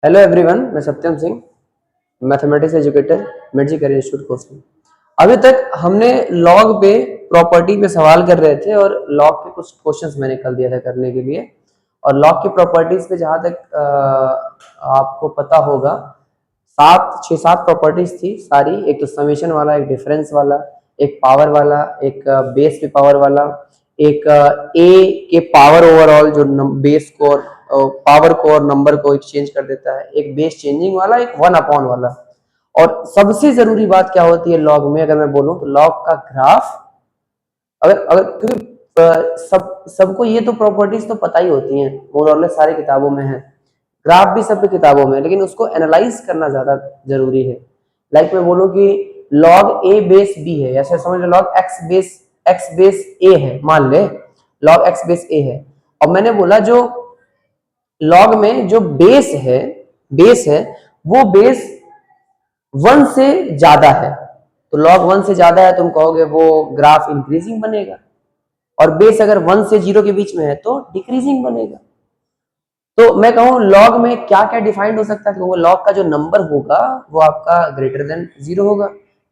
Hello everyone, मैं Satyam Singh, mathematics educator, Mirji career institute coaching. अभी तक हमने लॉग पे प्रॉपर्टी पे सवाल कर रहे थे और लॉग के कुछ क्वेश्चंस मैंने कल दिया था करने के लिए। और लॉग की प्रॉपर्टीज पे जहाँ तक आपको पता होगा, छः सात प्रॉपर्टीज थी सारी। एक तो समेशन वाला, एक डिफरेंस वाला, एक पावर वाला, एक बेस पे पावर वाला, एक ए के पावर ओवरऑल जो बेस को और पावर को और नंबर को एक्सचेंज कर देता है, एक बेस चेंजिंग वाला, एक 1 अपॉन वाला। और सबसे जरूरी बात क्या होती है लॉग में, अगर मैं बोलूं तो लॉग का ग्राफ। अगर अगर क्योंकि सबको ये तो प्रॉपर्टीज तो पता ही होती हैं, मोर और लेस सारी किताबों में है, ग्राफ भी सब किताबों में है, लेकिन उसको एनालाइज करना ज्यादा जरूरी है। लाइक मैं बोलूं कि लॉग ए बेस बी है, ऐसे समझ लो लॉग एक्स बेस ए है, मान ले लॉग एक्स बेस ए है। और मैंने बोला जो लॉग में जो बेस है वो बेस 1 से ज्यादा है, तो लॉग 1 से ज्यादा है, तुम कहोगे वो ग्राफ इंक्रीजिंग बनेगा। और बेस अगर 1 से 0 के बीच में है तो डिक्रीजिंग बनेगा। तो मैं कहूं लॉग में क्या क्या डिफाइंड हो सकता है, तो लॉग का जो नंबर होगा वो आपका ग्रेटर देन 0 होगा,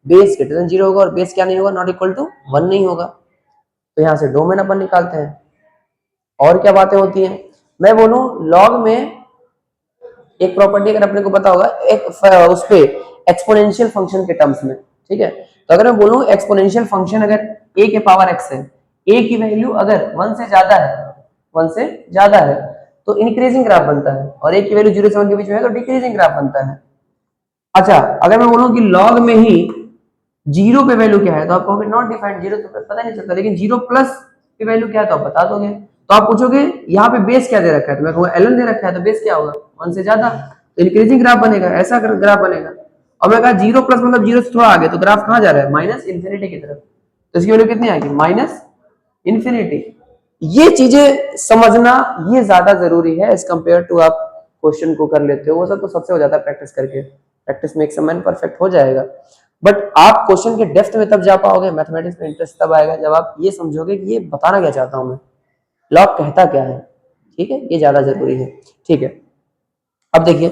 बेस ग्रेटर देन 0 होगा, और बेस क्या नहीं होगा, नॉट इक्वल टू 1 नहीं होगा। तो यहाँ से डोमेन अपन निकालते हैं। और क्या बातें होती हैं, मैं बोलूं लॉग में एक प्रॉपर्टी अगर अपने को पता होगा, एक उस पे एक्सपोनेंशियल फंक्शन के टर्म्स में, ठीक है। तो अगर मैं बोलूं एक्सपोनेंशियल फंक्शन अगर a के पावर x है, a की वैल्यू अगर 1 से ज्यादा है, 1 से ज्यादा है तो इंक्रीजिंग ग्राफ बनता है, और a की वैल्यू 0 से 1 के बीच में है तो डिक्रीजिंग ग्राफ बनता है। अच्छा, अगर मैं बोलूं कि लॉग में ही 0 पे वैल्यू क्या है, तो आप कहोगे नॉट डिफाइंड, 0 तो पता नहीं चलता, लेकिन 0 प्लस की वैल्यू क्या है तो आप बता दोगे। तो आप पूछोगे यहाँ पे बेस क्या दे रखा है, तो मैं कहूँगा ln दे रखा है, तो बेस क्या होगा 1 से ज्यादा, तो इंक्रीजिंग ग्राफ बनेगा, ऐसा ग्राफ बनेगा। और मैं कहा 0 प्लस मतलब 0 से थोड़ा आगे, तो ग्राफ कहाँ जा रहा है, माइनस इन्फिनिटी की तरफ, तो इसकी वैल्यू कितनी आएगी, माइनस इन्फिनिटी। ये चीजें समझना ये ज्यादा जरूरी है एज कम्पेयर टू आप क्वेश्चन को कर लेते हो, वो सब तो सबसे हो जाता है प्रैक्टिस करके, प्रैक्टिस में एक समय परफेक्ट हो जाएगा। बट आप क्वेश्चन के डेप्थ में तब जा पाओगे, मैथमेटिक्स में इंटरेस्ट तब आएगा जब आप ये समझोगे कि ये बताना क्या चाहता हूं मैं, लॉग कहता क्या है। ठीक है, ये ज्यादा जरूरी है। ठीक है, अब देखिए,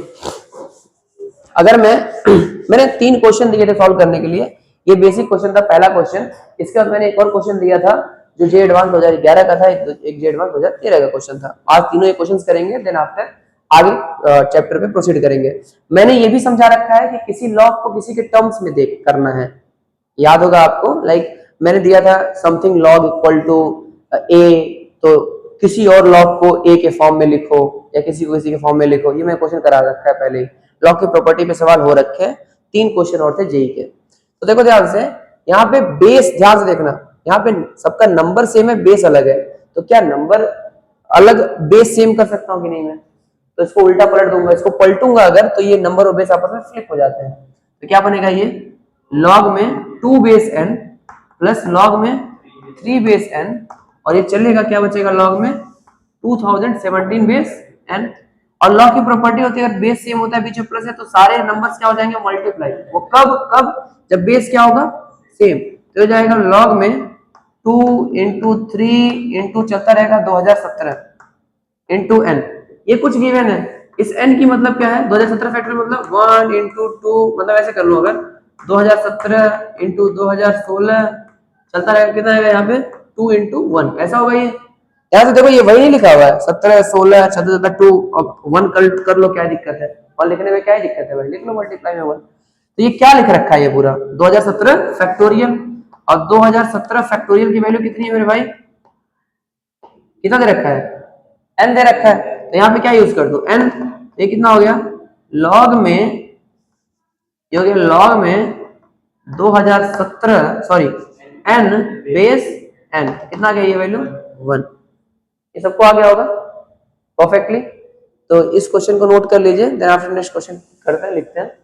अगर मैंने 3 क्वेश्चन दिए थे सॉल्व करने के लिए। ये बेसिक क्वेश्चन था, पहला क्वेश्चन। इसके बाद मैंने एक और क्वेश्चन दिया था जो जे एडवांस 2011 का था, एक जे एडवांस 2013 का क्वेश्चन था। आज तीनों ये क्वेश्चंस करेंगे, देन आफ्टर आगे चैप्टर पे प्रोसीड करेंगे। मैंने ये भी समझा रखा है कि किसी लॉग को किसी के टर्म्स में देख करना है, याद होगा आपको। लाइक मैंने दिया था समथिंग लॉग इक्वल टू ए, तो किसी और लॉग को ए के फॉर्म में लिखो या किसी को किसी के फॉर्म में लिखो, ये मैं क्वेश्चन करा रखा है पहले ही। लॉग की प्रॉपर्टी पे सवाल हो रखे हैं, 3 क्वेश्चन और थे जेई के। तो देखो ध्यान से, यहाँ पे बेस ध्यान से देखना, यहाँ पे सबका नंबर सेम है, बेस अलग है, तो क्या नंबर अलग बेस सेम कर सकता हूँ कि नहीं मैं, तो इसको उल्टा पलट दूंगा, इसको पलटूंगा अगर, तो ये नंबर और बेस आपस में फ्लिप हो जाते हैं। तो क्या बनेगा ये, लॉग में 2 बेस n प्लस लॉग में 3 बेस n, और ये चलेगा, क्या बचेगा लॉग में 2017 बेस n। और लॉग की प्रॉपर्टी होती है अगर बेस सेम होता है बीच में प्लस है तो सारे नंबर्स क्या हो जाएंगे, मल्टीप्लाई। वो कब कब, जब बेस क्या होगा, सेम। तो हो जाएगा लॉग में 2 इंटू 3 इंटू चलता रहेगा 2017 इंटू n। ये कुछ गिवन है, इस n की मतलब क्या है, 2017 फैक्टर मतलब 1 इंटू 2, मतलब ऐसे कर लो, अगर 2017 इंटू 2016 चलता रहेगा, कितना आएगा यहाँ पे 2 इंटू 1, ऐसा होगा ये। यहाँ से देखो ये वही नहीं लिखा हुआ है, 17 16 17 2 और 1 कर लो, क्या दिक्कत है, 1 लिखने में क्या दिक्कत है भाई, लिख लो मल्टीप्लाई में 1। तो ये क्या लिख रखा है ये पूरा 2017 फैक्टोरियल, और 2017 फैक्टोरियल की वैल्यू कितनी है मेरे भाई, कितना दे रखा है, n दे रखा है। तो यहाँ पे क्या यूज कर दो, n, ये कितना हो गया लॉग में, ये हो गया लॉग में 2017 सॉरी n बेस n, कितना गया ये वैल्यू 1। ये सबको आ गया होगा परफेक्टली। तो इस क्वेश्चन को नोट कर लीजिए, देन आफ्टर नेक्स्ट क्वेश्चन करते हैं, लिखते हैं।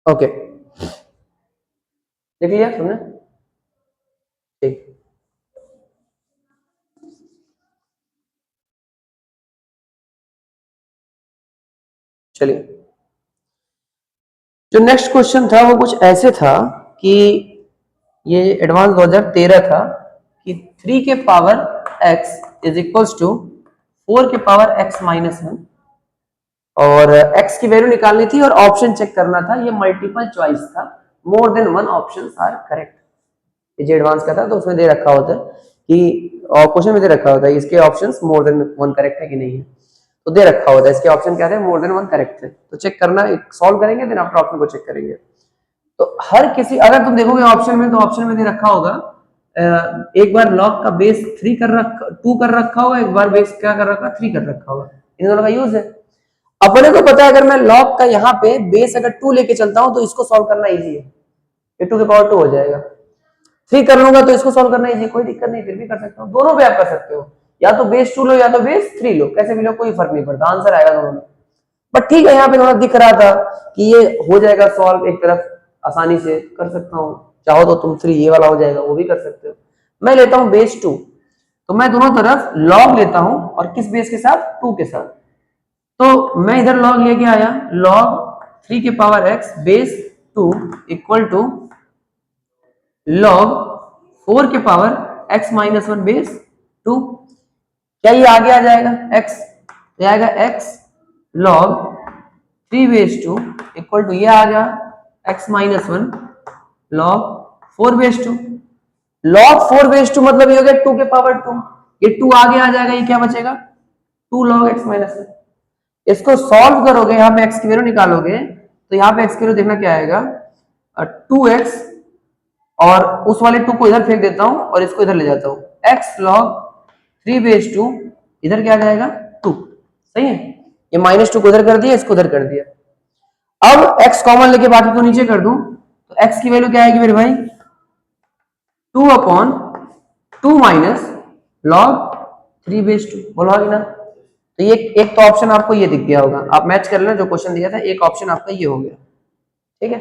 ओके, लिख लिया तुमने, ठीक। चलिए, जो नेक्स्ट क्वेश्चन था वो कुछ ऐसे था कि ये एडवांस 2013 था कि 3 के power x is equals to 4 के पावर x माइनस 1 और x की वैल्यू निकालनी थी और ऑप्शन चेक करना था। ये मल्टीपल चॉइस था, more than one options are correct. ये एडवांस का था तो उसमें दे रखा होता है कि क्वेश्चन में दे रखा होता है इसके ऑप्शंस मोर देन वन करेक्ट है कि नहीं है, तो दे रखा होता है इसके ऑप्शन क्या थे, मोर देन वन करेक्ट थे। तो चेक करना, सॉल्व करेंगे देन आफ्टर ऑप्शन को चेक करेंगे। तो हर किसी, अगर तुम देखोगे ऑप्शन में तो ऑप्शन में दे रखा होगा एक बार लॉग का बेस 3 कर रखा 2 कर रखा होगा, एक बार बेस क्या कर रखा 3 कर रखा होगा। इन दोनों का यूज है। अपने को पता है अगर मैं लॉग का यहाँ पे बेस अगर 2 लेके चलता हूं तो इसको सॉल्व करना इजी है, ये 2 के पावर 2 हो जाएगा। 3 कर लूंगा तो इसको सॉल्व करना इजी, कोई दिक्कत नहीं, फिर भी कर सकता हूँ। दोनों भी आप कर सकते हो, या तो बेस 2 लो या तो बेस 3 लो, कैसे भी लो कोई फर्क नहीं पड़ता, आंसर आएगा दोनों में। बट ठीक है, यहाँ पे थोड़ा दिख रहा था कि ये हो जाएगा सॉल्व एक तरफ, आसानी से कर सकता हूँ। चाहो तो तुम 3 ये वाला हो जाएगा, वो भी कर सकते हो। मैं लेता हूँ बेस 2, तो मैं दोनों तरफ लॉग लेता हूं और किस बेस के साथ, 2 के साथ। तो मैं इधर लॉग लेके आया, लॉग 3 के power x base 2 equal to log 4 के पावर x माइनस 1 बेस 2। क्या ये आगे आ जाएगा x, ये आएगा x log 3 base 2 equal to ये आ गया x minus 1 log 4 base 2। Log 4 base 2 मतलब ये हो गया 2 के पावर 2, ये 2 आगे आ जाएगा, ये क्या बचेगा 2 लॉग x माइनस 1। इसको सॉल्व करोगे, यहाँ पे x की वैल्यू निकालोगे तो यहाँ पे x की वैल्यू देखना क्या आएगा 2x, और उस वाले 2 को इधर फेंक देता हूं और इसको इधर ले जाता हूं, x लॉग 3 बेस 2 इधर क्या जाएगा 2। सही है, ये माइनस 2 को इधर कर दिया, इसको इधर कर दिया। अब x कॉमन लेके बाकी को नीचे कर दूं तो x की वैल्यू क्या आएगी मेरे भाई 2 अपॉन 2 माइनस लॉग 3 बेस 2। बोलो आगे ना। तो ये एक तो ऑप्शन आपको ये दिख गया होगा, आप मैच कर लेना जो क्वेश्चन दिया था, एक ऑप्शन आपका ये हो गया। ठीक है,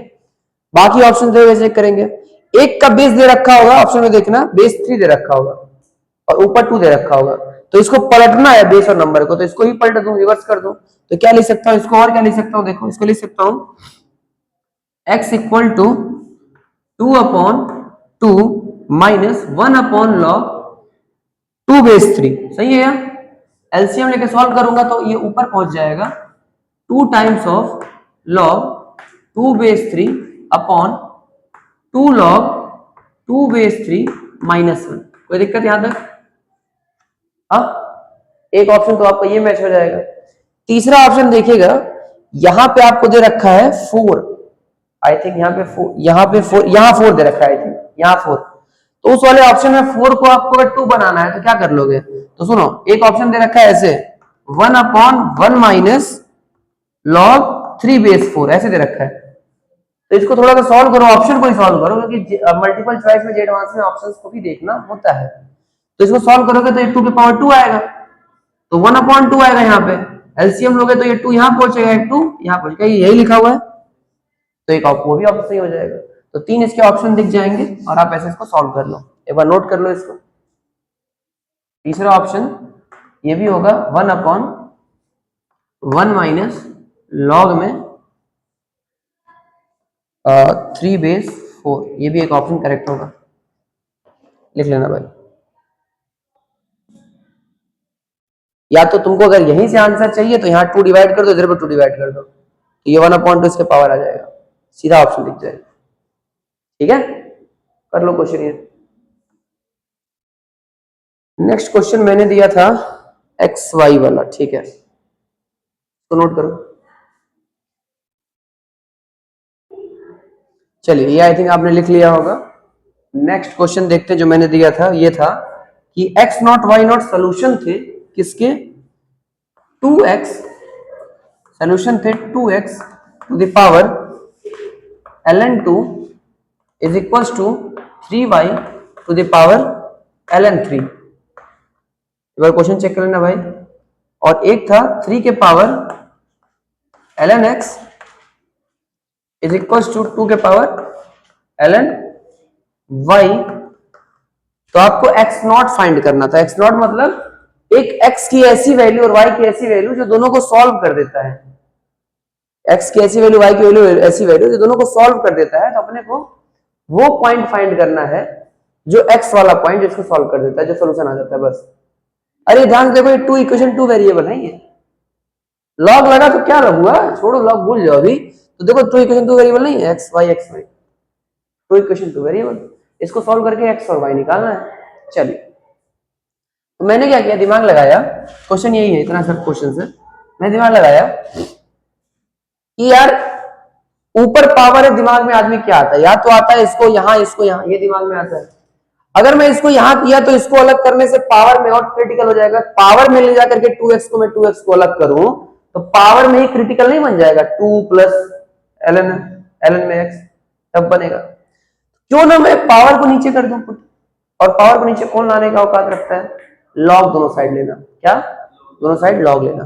बाकी ऑप्शन जो चेक करेंगे। एक का बेस दे रखा होगा ऑप्शन में, देखना बेस 3 दे रखा होगा और ऊपर 2 दे रखा होगा, तो इसको पलटना है बेस और नंबर को, तो इसको ही पलट दूं, रिवर्स कर दूं। तो क्या लिख सकता हूं इसको, और क्या लिख सकता हूं, देखो इसको लिख सकता हूं x equal to 2 upon 2 minus 1 upon log 2 base 3। सही है यार, एलसीएम लेके सॉल्व करूंगा तो ये ऊपर पहुंच जाएगा 2 times of log 2 base 3 upon 2 log 2 base 3 minus 1। कोई दिक्कत यहां तक? अब एक ऑप्शन तो आपका ये मैच हो जाएगा। तीसरा ऑप्शन देखिएगा, यहां पे आपको दे रखा है 4, आई थिंक यहाँ पे 4, यहाँ पे 4, यहाँ 4 दे रखा है आई थिंक, यहाँ 4। तो उस वाले ऑप्शन में 4 को आपको अगर 2 बनाना है तो क्या कर लोगे, तो सुनो एक ऑप्शन दे रखा है ऐसे 1 अपॉन 1 माइनस लॉग 3 बेस 4 ऐसे दे रखा है। तो इसको थोड़ा सा सॉल्व करो, ऑप्शन को ही सॉल्व करो, क्योंकि मल्टीपल चॉइस में एडवांस में ऑप्शंस को भी देखना होता है। तो इसको सॉल्व करोगे तो ये 2 के पावर 2 आएगा, तो 1 अपॉन 2 आएगा। यहाँ पे एलसीएम लोगे तो ये 2 यहाँ पहुंचेगा, 2 यहाँ पहुंचेगा, यही लिखा हुआ है, तो एक वो भी ऑप्शन सही हो जाएगा। तो 3 इसके ऑप्शन दिख जाएंगे और आप ऐसे इसको सॉल्व कर लो, एक बार नोट कर लो इसको। तीसरा ऑप्शन ये भी होगा 1 अपॉन 1 माइनस लॉग में 3 बेस 4, ये भी एक ऑप्शन करेक्ट होगा, लिख लेना भाई। या तो तुमको अगर यहीं से आंसर चाहिए तो यहाँ 2 डिवाइड कर दो, इधर पर 2 डिवाइड कर दो, तो ये 1 अपॉन 2 इसके पावर आ जाएगा, सीधा ऑप्शन दिख जाएगा। ठीक है, कर लो क्वेश्चन ये। नेक्स्ट क्वेश्चन मैंने दिया था एक्स वाई वाला, ठीक है, तो नोट करो। चलिए ये आई थिंक आपने लिख लिया होगा। नेक्स्ट क्वेश्चन देखते हैं, जो मैंने दिया था ये था कि x not y not solution थे किसके 2x, सोल्यूशन थे 2x to the power ln2 is equals to 3y to the power ln3। एक बार क्वेश्चन चेक कर लेना भाई। और एक था 3 के power ln x is equals to 2 के पावर ln y। तो आपको x नॉट फाइंड करना था। x नॉट मतलब एक x की ऐसी वैल्यू और y की ऐसी वैल्यू जो दोनों को सॉल्व कर देता है। x की ऐसी वैल्यू, y की वैल्यू ऐसी वैल्यू जो दोनों को सॉल्व कर देता है। तो अपने को वो पॉइंट फाइंड करना है जो x वाला पॉइंट जिसको सॉल्व कर देता है, जो सोल्यूशन आ जाता है, बस अरे ध्यान से देखो, ये टू इक्वेशन टू वेरिएबल है ये। लॉग लगा तो क्या हुआ, छोड़ो लॉग भूल जाओ अभी। तो देखो टू इक्वेशन टू वेरिएबल नहीं है, x y, two equation two variable. इसको सॉल्व करके एक्स और वाई निकालना है। चलिए, तो मैंने क्या किया, दिमाग लगाया। क्वेश्चन यही है, इतना सब क्वेश्चन है। मैं दिमाग लगाया कि यार ऊपर पावर है, दिमाग में आदमी क्या आता है, या तो आता है इसको यहाँ, ये दिमाग में आता है। अगर मैं इसको यहाँ किया तो इसको अलग करने से पावर में और क्रिटिकल हो जाएगा। पावर में ले जाकर के 2x को मैं 2x को अलग करूं तो पावर में ही क्रिटिकल नहीं बन जाएगा, 2 प्लस ln ln में x तब बनेगा। क्यों ना मैं पावर को नीचे कर दूं पुट, और पावर को नीचे कौन लाने का औकात रखता है, लॉग दोनों साइड लेना। क्या, दोनों साइड लॉग लेना।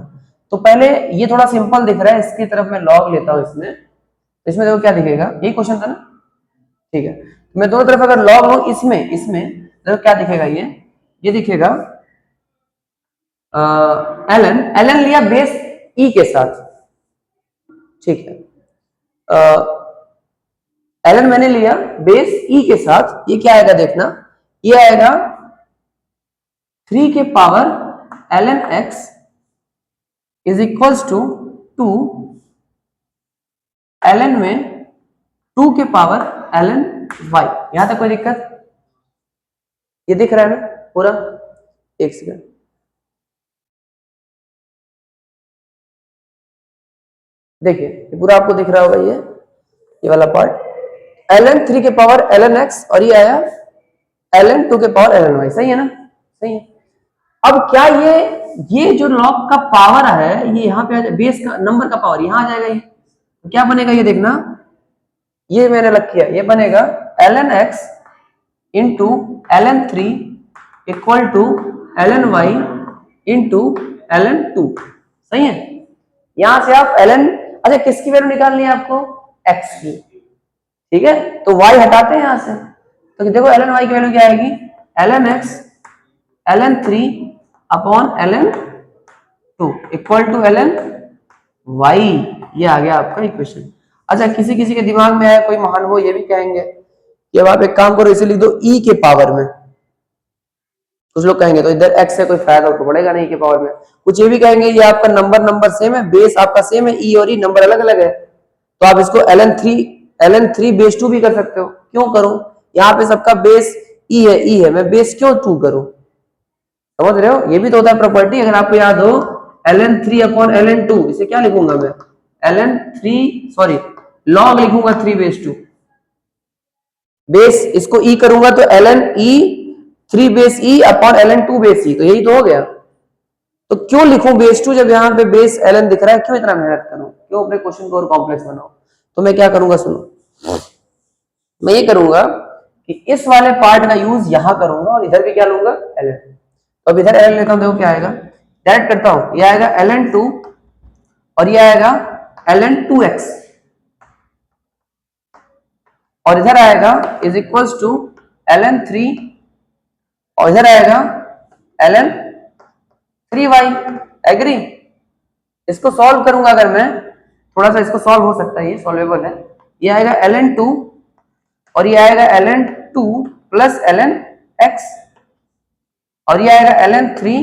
तो पहले ये थोड़ा सिंपल दिख रहा है, इसकी तरफ मैं लॉग लेता हूं। इसमें देखो क्या दिखेगा, यही क्वेश्चन था ना, ठीक है। तो मैं दोनों तरफ अगर लॉग लूं, इसमें इसमें देखो क्या दिखेगा, ये दिखेगा एलन एलन लिया बेस ई के साथ, ठीक है। एलन मैंने लिया बेस ई के साथ, ये क्या आएगा देखना, ये आएगा 3 के power ln x is equals to 2 ln में 2 के पावर ln y। यहां तक कोई दिक्कत, ये दिख रहा है ना पूरा। एक सेकंड, देखिए ये पूरा आपको दिख रहा होगा, ये वाला पार्ट ln 3 के पावर ln x, और ये आया ln 2 के पावर ln y। सही है ना, सही है। अब क्या ये जो लॉग का पावर है, ये यहाँ पे बेस का नंबर का पावर यहाँ आ जाएगा। ये तो क्या बनेगा, ये देखना, ये मैंने अलग किया, ये बनेगा ln x into ln 3 equal to ln y into ln 2। सही है। यहां से आप ln, अच्छा किसकी वैल्यू निकालनी है आपको, x की, ठीक है। तो y हटाते हैं यहां से, तो देखो ln y की वैल्यू क्या आएगी, ln x ln 3 upon ln 2 equal to ln y। ये आ गया आपका इक्वेशन। अच्छा किसी किसी के दिमाग में आया, कोई महान हो ये भी कहेंगे कि अब आप एक काम करो, इसे लिख दो e के पावर में। कुछ लोग कहेंगे तो इधर x से कोई फायदा तो पड़ेगा नहीं के पावर में। कुछ ये भी कहेंगे ये आपका नंबर सेम है, बेस आपका सेम है, e और e नंबर अलग अलग है, तो आप इसको ln 3 बेस 2 भी कर सकते हो। क्यों करूं, यहाँ पे सबका बेस e है, मैं बेस क्यों 2 करूं, समझ रहे हो। ये भी तो होता है प्रॉपर्टी। अगर आपको याद हो ln 3 अपॉन ln 2, इसे क्या लिखूंगा मैं, ln 3 सॉरी लॉग लिखूंगा 3 बेस 2, बेस इसको e करूंगा तो ln e 3 base e upon ln 2 base e, तो यही तो हो गया। तो क्यों लिखूं बेस 2 जब यहाँ पे बेस ln दिख रहा है, क्यों इतना मेहनत करूं, क्यों अपने क्वेश्चन को और कॉम्प्लेक्स बनाओ। तो मैं क्या करूंगा सुनो, मैं ये करूंगा कि इस वाले पार्ट का यूज यहां करूंगा और इधर भी क्या लूंगा ln। तो अब इधर ln लेता हूं, देखो क्या आएगा, डायरेक्ट करता हूं, ये आएगा ln 2 और ये आएगा ln 2x, और इधर आएगा इज इक्वल्स टू ln 3, और इधर आएगा ln 3y। एग्री। इसको सॉल्व करूंगा अगर मैं, थोड़ा सा इसको सॉल्व हो सकता है, ये सॉल्वेबल है। ये आएगा ln 2 और ये आएगा ln 2 प्लस ln x, और ये आएगा ln 3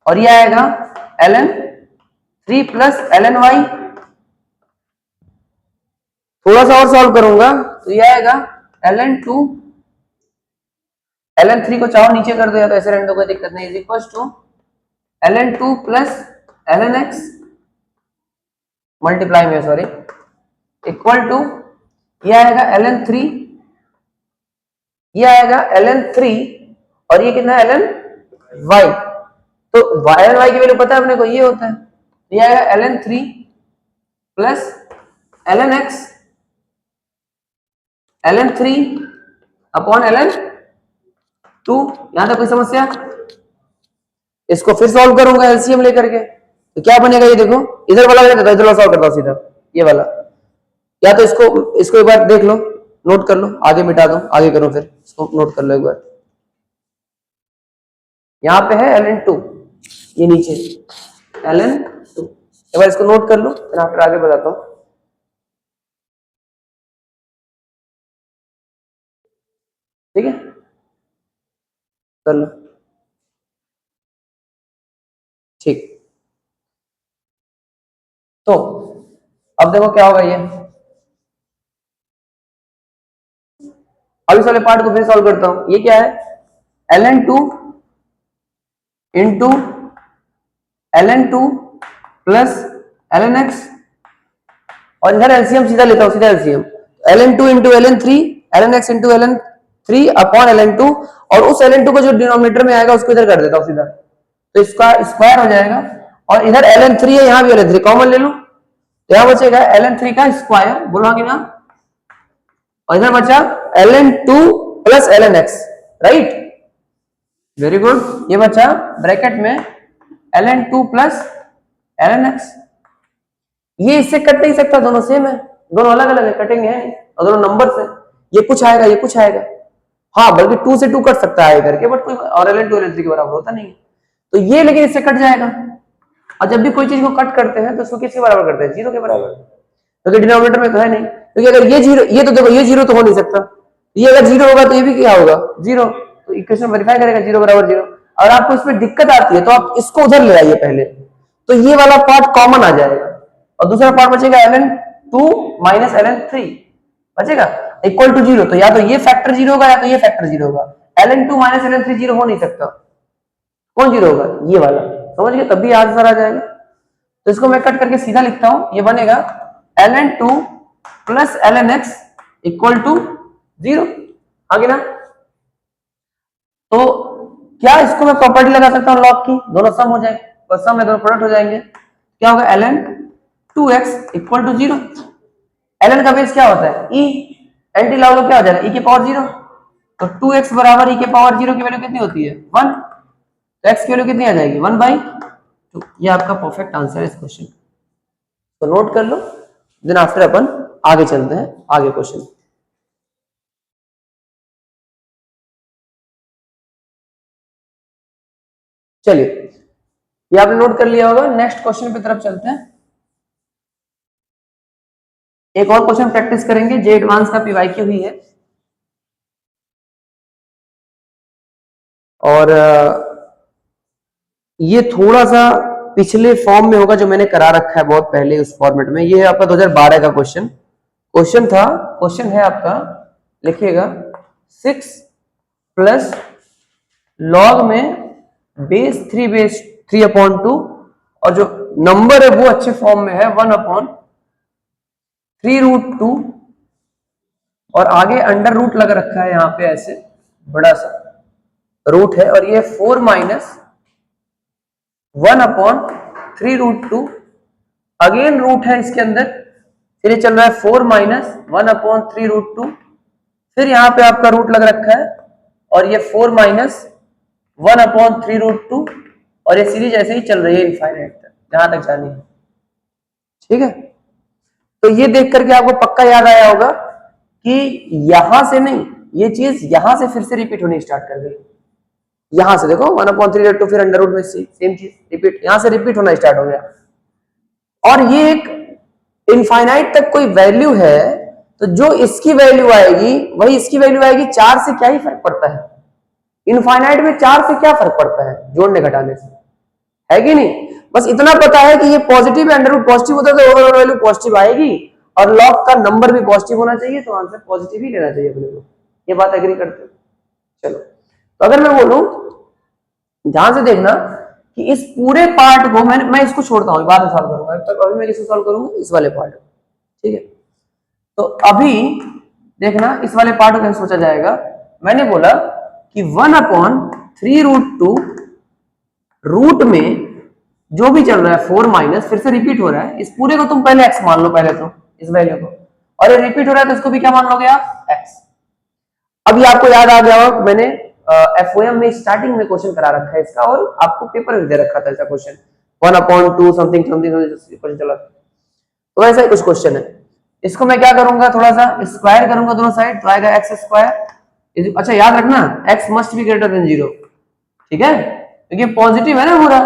और ये आएगा ln 3 प्लस ln y। थोड़ा सा और सॉल्व करूंगा तो ये आएगा ln 2, ln 3 को चाहो नीचे कर दो या तो ऐसे रहने दो, कोई दिक्कत नहीं, is equal to ln 2 plus ln x multiply में सॉरी इक्वल टू, ये आएगा ln 3, ये आएगा ln 3 और ये कितना है ln y। तो ln y की वैल्यू पता है अपने को, ये होता है, ये आएगा ln 3 plus ln x ln 3 upon ln 2। यहां तक कोई समस्या, इसको फिर सॉल्व करूंगा एलसीएम लेकर के, तो क्या बनेगा, ये देखो इधर वाला इधर वाला सॉल्व करता हूं सीधा, ये वाला, या तो इसको एक बार देख लो, नोट कर लो, आगे मिटा दो, आगे करो, फिर इसको नोट कर लो एक बार। यहाँ पे है ln 2, ये नीचे ln 2, एक बार इसको नोट कर लो, फिर आफ्टर आगे बताता हूँ। ठीक है, कर लो। ठीक, तो अब देखो क्या होगा ये, अब इस वाले पार्ट को फिर सॉल्व करता हूं। ये क्या है, ln2 into ln2 plus lnx, और इधर एलसीएम सीधा लेता हूं, सीधा LCM, ln2 into ln3, lnx into ln3 upon ln2, और उस ln2 को जो डिनोमिनेटर में आएगा उसको इधर कर देता हूं सीधा, तो इसका स्क्वायर हो जाएगा, और इधर ln3 है, यहां भी ln3 कॉमन ले लो, तो यहां बचेगा ln3 का स्क्वायर, बोलोगे ना, और इधर बचा ln2 plus lnx, right, very good, ये बचा ब्रैकेट में ln2 प्लस lnx, ये इससे कट नहीं सकता, दोनों सेम है, दोनों अलग अलग है, कटेंगे है, और दोनों नंबर से, ये कुछ आएगा ये कुछ आएगा, हाँ बल्कि 2 से 2 कट सकता है करके, बट कोई और ln2 ln3 के बराबर होता नहीं, तो ये लेकिन इससे कट जाएगा, और जब भी कोई चीज को कट करते हैं तो उसको किसके बराबर करते हैं, जीरो के बराबर, क्योंकि डिनोमिनेटर में तो है नहीं, क्योंकि अगर ये जीरो, ये तो देखो ये जीरो तो हो नहीं सकता, ये अगर जीरो होगा तो ये भी क्या होगा, जीरो, तो इक्वेशन वेरीफाई करेगा जीरो बराबर जीरो, अगर आपको इसमें दिक्कत आती है तो आप इसको उधर ले आइए पहले, तो ये वाला पार्ट कॉमन आ जाएगा, और दूसरा पार्ट बचेगा ln2 माइनस ln3 बचेगा इक्वल टू जीरो, तो या तो ये फैक्टर जीरो होगा या तो ये फैक्टर जीरो होगा, ln2 माइनस ln3 जीरो हो नहीं सकता, कौन जीरो होगा, ये वाला, समझ गए, तभी आंसर आ जाएगा, तो इसको मैं कट करके सीधा लिखता हूं, ये बनेगा ln2 plus lnx equal to zero, आगे ना, तो क्या इसको मैं प्रॉपर्टी लगा सकता हूं लॉग की, दोनों सम हो जाए, और सम में दोनों प्रोडक्ट हो जाएंगे, क्या होगा ln2x equal to zero, ln का बेस क्या होता है e, एंटी लगाओ क्या हो जाएगा e के पावर जीरो, तो 2x बराबर e के पावर जीरो की वैल्यू कितनी होती है 1, तो x की वैल्यू कितनी आ जाएगी 1/2, ये आपका परफेक्ट आंसर है इस क्वेश्चन, तो नोट कर लो, देन आफ्टर अपन आगे चलते हैं, आगे क्वेश्चन, चलिए ये आपने नोट कर लिया होगा, नेक्स्ट क्वेश्चन की तरफ चलते हैं, एक और क्वेश्चन प्रैक्टिस करेंगे, जे एडवांस का पीवाईक्यू हुई है, और ये थोड़ा सा पिछले फॉर्म में होगा जो मैंने करा रखा है बहुत पहले उस फॉर्मेट में, ये है आपका 2012 का क्वेश्चन, क्वेश्चन है आपका, लिखिएगा 6 प्लस लॉग में बेस 3 अपॉन 2, और जो नंबर है वो अच्छे फॉर्म में है 1/3√2, और आगे अंडर रूट लग रखा है यहाँ पे ऐसे बड़ा सा रूट है, और ये 4 माइनस 1/3√2, अगेन रूट है इसके अंदर, फिर ये चल रहा है 4 माइनस 1/3√2, फिर यहाँ पे आपका रूट लग रखा है, और ये 4 माइनस 1/3√2, और ये सीरीज ऐसे ही चल रही है इनफाइनाइट तक, जहां तक जानी है, ठीक है, तो ये देख करके आपको पक्का याद आया होगा कि यहां से नहीं, ये चीज यहां से फिर से रिपीट होनी स्टार्ट कर गई, यहां से देखो 1/3√2, फिर अंडर रूट में सेम चीज रिपीट, यहां से रिपीट होना स्टार्ट हो गया, और ये एक इनफाइनाइट तक कोई वैल्यू है, तो जो इसकी वैल्यू आएगी वही इसकी वैल्यू आएगी, 4 से क्या ही फर्क पड़ता है, इनफाइनाइट में 4 से क्या फर्क पड़ता है जोड़ने घटाने से, है कि नहीं, बस इतना पता है कि ये पॉजिटिव है, अंडर रूट पॉजिटिव होता है तो ओवरऑल वैल्यू पॉजिटिव आएगी, और लॉग का नंबर भी पॉजिटिव होना चाहिए, तो आंसर पॉजिटिव ही लेना चाहिए अपने को, ये बात एग्री करते हो, चलो, तो अगर मैं बोलूं, ध्यान से देखना कि इस पूरे पार्ट को मैं इसको छोड़ता हूं, बाद में सॉल्व करूंगा, तक अभी मैं किसको सॉल्व करूंगा, इस वाले पार्ट, ठीक है, तो अभी देखना इस वाले पार्ट को कैसे सोचा जाएगा, मैंने बोला कि 1/3√2 रूट में जो भी चल रहा है 4 माइनस, फिर से रिपीट हो रहा है, इस पूरे को तुम पहले x मान लो, पहले तो इस वैल्यू को, और ये रिपीट हो रहा है तो इसको भी क्या मान लोगे आप x, अभी आपको याद आ गया होगा, मैंने FOM में स्टार्टिंग में क्वेश्चन करा रखा है इसका, और आपको पेपर में दे रखा था ऐसा क्वेश्चन, 1/2 समथिंग समथिंग क्वेश्चन चला, तो ऐसा ही कुछ क्वेश्चन है, इसको मैं क्या करूंगा, थोड़ा सा स्क्वायर करूंगा दोनों साइड, तो आएगा x स्क्वायर, अच्छा याद रखना x must be greater than 0, ठीक है, क्योंकि पॉजिटिव है ना पूरा,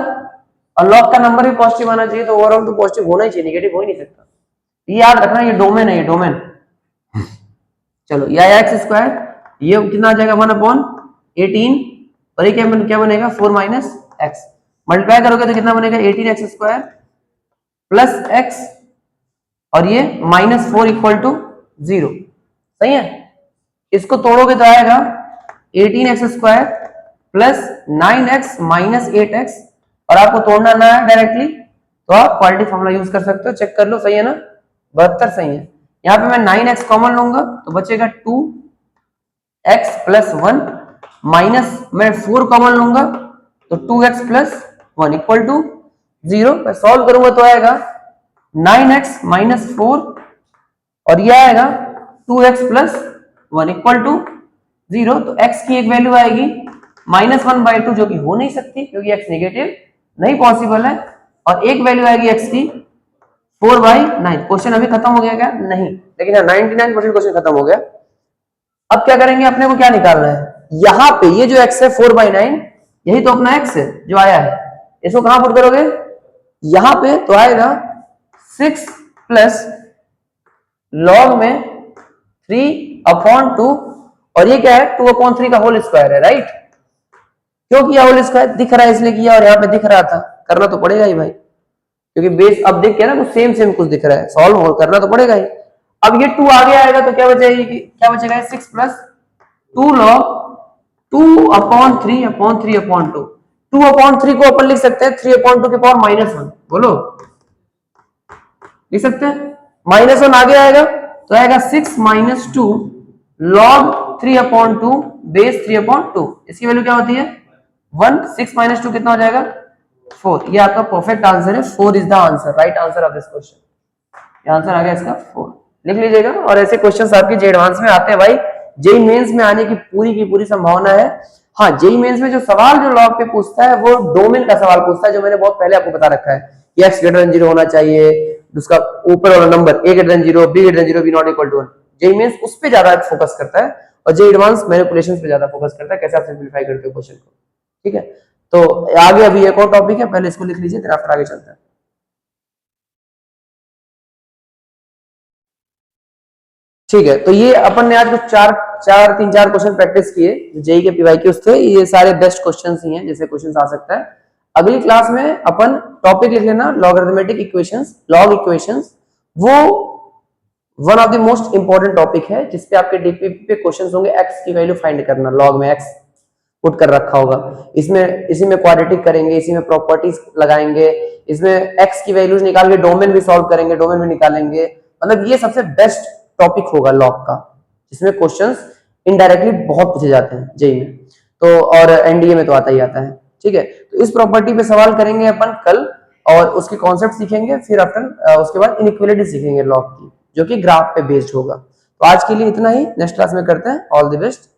और लॉग का नंबर भी पॉजिटिव आना चाहिए, तो ओवरऑल तो पॉजिटिव होना ही चाहिए, नेगेटिव हो ही नहीं सकता, ये याद रखना, ये डोमेन है, ये डोमेन, चलो ये आया x स्क्वायर, ये कितना आ जाएगा 1/18, और ये क्या बनेगा 4 माइनस x, मल्टीप्लाई करोगे तो कितना बनेगा 18x स्क्वायर प्लस x और ये -4 इक्वल टू 0। सही है। इसको तोड़ोगे तो आएगा 18x square plus 9x minus 8x और आपको तोड़ना ना है डायरेक्टली तो आप क्वाड्रेटिक फॉर्मूला यूज कर सकते हो। चेक कर लो सही है ना, 72 सही है। यहाँ पे मैं 9x कॉमन लूंगा तो बचेगा 2x प्लस 1 माइनस मैं 4 कॉमन लूंगा तो 2x प्लस 1 इक्वल टू 0। मैं सॉल्व करूंगा तो आएगा 9x माइनस 4 और ये आएगा 2x प्लस 1 इक्वल टू 0। तो x की एक वैल्यू आएगी -1/2 जो कि हो नहीं सकती क्योंकि x नेगेटिव नहीं पॉसिबल है, और एक वैल्यू आएगी x की 4/9। क्वेश्चन अभी खत्म हो गया क्या? नहीं, लेकिन 99% क्वेश्चन खत्म हो गया। अब क्या करेंगे, अपने को क्या निकालना है, यहाँ पे ये जो x है 4/9 यही तो अपना x है जो आया है, इसको कहां पुट करोगे, यहां पे तो आएगा 6 प्लस लॉग में 3/2 और ये क्या है 2/3 का होल स्क्वायर है। राइट, क्यों किया होल स्क्वायर, दिख रहा है इसलिए किया, और यहाँ पे दिख रहा था, करना तो पड़ेगा ही भाई क्योंकि बेस अब देख के ना कुछ सेम कुछ दिख रहा है, सॉल्व करना तो पड़ेगा ही। अब ये 2 आगे आएगा तो क्या बचेगा 6 प्लस 2 लॉग 2/3/2। 2/3 को अपन लिख सकते हैं 3/2 के पावर -1, बोलो लिख सकते हैं, -1 आगे आएगा तो आएगा 6 माइनस 2 लॉग 3/2 बेस 3/2। इसकी वैल्यू क्या होती है 1। 6 माइनस 2 कितना हो जाएगा 4। ये आपका परफेक्ट आंसर है, 4 is the answer, right answer of this question. ये आंसर आ गया इसका 4, लिख लीजिएगा। और ऐसे क्वेश्चंस आपके जे एडवांस में आते हैं भाई, जेई मेंस में आने की पूरी संभावना है। हाँ, जेई मेंस में जो सवाल जो लॉग पे पूछता है वो डोमेन का सवाल पूछता है, जो मैंने बहुत पहले आपको बता रखा है, x ग्रेटर देन 0 होना चाहिए, उसका ऊपर वाला number a greater than 0, b greater than 0, b not equal to 1। JEE mains उस पे ज्यादा फोकस करता है और जेई एडवांस मैनिपुलेशंस पे ज्यादा फोकस करता है, कैसे आप सिंपलीफाई करते हो क्वेश्चन को। ठीक है, तो आगे अभी एक और टॉपिक है, पहले इसको लिख लीजिए फिर आफ्टर आगे चलते हैं। ठीक है, तो ये अपन ने आज कुछ 3-4 क्वेश्चन प्रैक्टिस किए जेई के पीवाईक्यूज थे, ये सारे बेस्ट क्वेश्चंस ही हैं जैसे क्वेश्चंस आ सकता है। अगली क्लास में अपन टॉपिक लिख लेना लॉगरिथमेटिक इक्वेशंस, लॉग इक्वेशंस, वो one of the most important topic है जिसपे आपके डीपीपी पे क्वेश्चंस होंगे। एक्स की वैल्यू फाइंड करना, लॉग में एक्स पुट कर रखा होगा, इसमें इसी में क्वाड्रेटिक करेंगे, इसी में प्रॉपर्टीज लगाएंगे, इसमें एक्स की वैल्यूज निकाल के डोमेन भी सॉल्व करेंगे, डोमेन भी निकालेंगे। मतलब ये सबसे बेस्ट टॉपिक होगा लॉग का, जिसमें क्वेश्चंस इनडायरेक्टली बहुत पूछे जाते हैं जेई में, तो और एनडीए में तो आता ही आता है। ठीक है, तो इस प्रॉपर्टी पे सवाल करेंगे अपन कल, और उसके कॉन्सेप्ट सीखेंगे, फिर आफ्टर उसके बाद इनइक्वालिटी सीखेंगे लॉग की, जो कि ग्राफ पे बेस्ड होगा। तो आज के लिए इतना ही, नेक्स्ट क्लास में करते हैं। All the best.